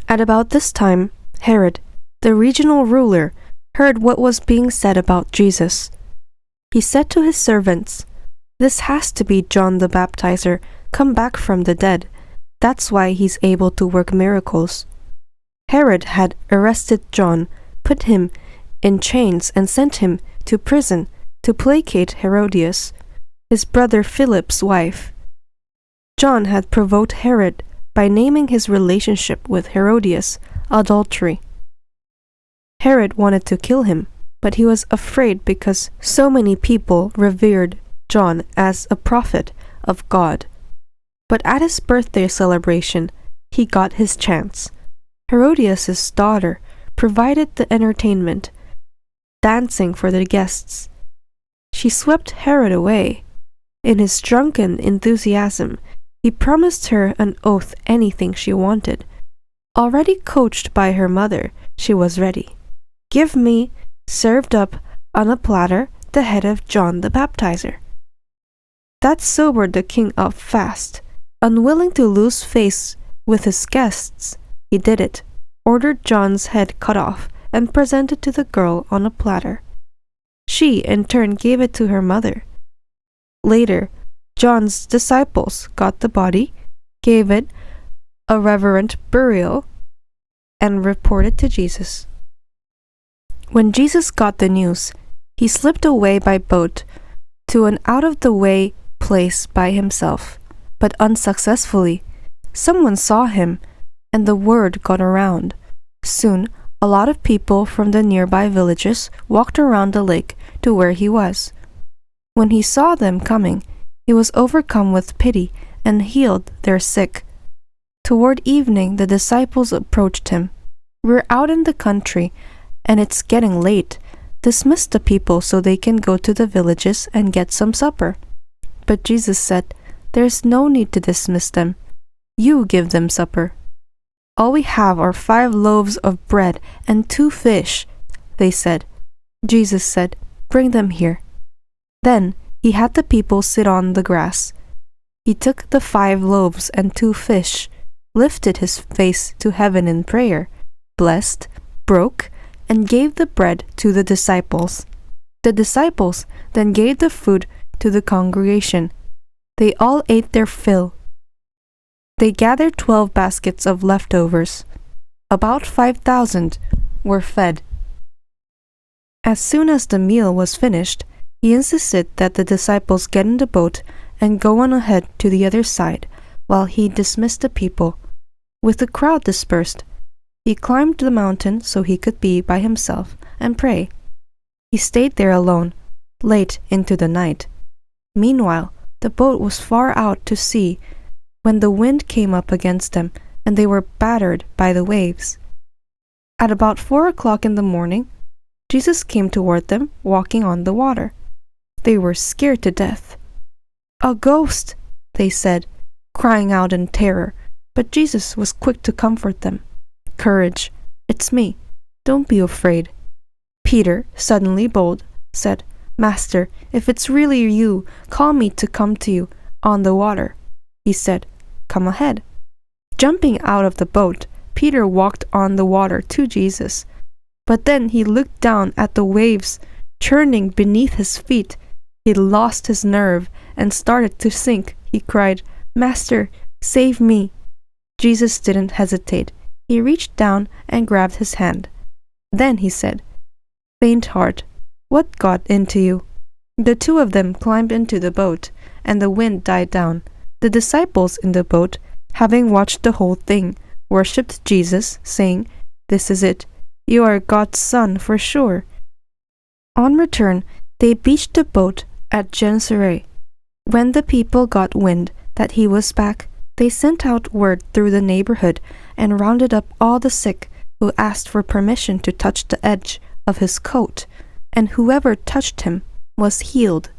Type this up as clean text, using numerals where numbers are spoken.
At about this time, Herod, the regional ruler, heard what was being said about Jesus. He said to his servants, "This has to be John the Baptizer, come back from the dead. That's why he's able to work miracles." Herod had arrested John, put him in chains, and sent him to prison to placate Herodias, his brother Philip's wife. John had provoked Herod by naming his relationship with Herodias adultery. Herod wanted to kill him, but he was afraid because so many people revered John as a prophet of God. But at his birthday celebration, he got his chance. Herodias' daughter provided the entertainment, dancing for the guests. She swept Herod away. In his drunken enthusiasm, he promised her an oath anything she wanted. Already coached by her mother, she was ready. "Give me, served up on a platter, the head of John the Baptizer." That sobered the king up fast. Unwilling to lose face with his guests, he did it, ordered John's head cut off, and presented to the girl on a platter. She, in turn, gave it to her mother. Later, John's disciples got the body, gave it a reverent burial, and reported to Jesus. When Jesus got the news, he slipped away by boat to an out-of-the-way place by himself, but unsuccessfully. Someone saw him, and the word got around. Soon, a lot of people from the nearby villages walked around the lake to where he was. When he saw them coming, he was overcome with pity and healed their sick. Toward evening, the disciples approached him. "We're out in the country, and it's getting late. Dismiss the people so they can go to the villages and get some supper." But Jesus said, "There's no need to dismiss them. You give them supper." "All we have are 5 loaves of bread and 2 fish," they said. Jesus said, "Bring them here." Then he had the people sit on the grass. He took the 5 loaves and 2 fish, lifted his face to heaven in prayer, blessed, broke, and gave the bread to the disciples. The disciples then gave the food to the congregation. They all ate their fill. They gathered 12 baskets of leftovers. About 5,000 were fed. As soon as the meal was finished, he insisted that the disciples get in the boat and go on ahead to the other side while he dismissed the people. With the crowd dispersed, he climbed the mountain so he could be by himself and pray. He stayed there alone, late into the night. Meanwhile, the boat was far out to sea when the wind came up against them and they were battered by the waves. At about 4 o'clock in the morning, Jesus came toward them, walking on the water. They were scared to death. "A ghost!" they said, crying out in terror, but Jesus was quick to comfort them. "Courage, it's me. Don't be afraid." Peter, suddenly bold, said, "Master, if it's really you, call me to come to you on the water." He said, "Come ahead." Jumping out of the boat, Peter walked on the water to Jesus. But then he looked down at the waves churning beneath his feet. He lost his nerve and started to sink. He cried, "Master, save me." Jesus didn't hesitate. He reached down and grabbed his hand. Then he said, "Faint heart, what got into you?" The 2 of them climbed into the boat, and the wind died down. The disciples in the boat, having watched the whole thing, worshipped Jesus, saying, "This is it. You are God's Son for sure." On return, they beached the boat at Gennesaret. When the people got wind that he was back, they sent out word through the neighborhood and rounded up all the sick who asked for permission to touch the edge of his coat, and whoever touched him was healed.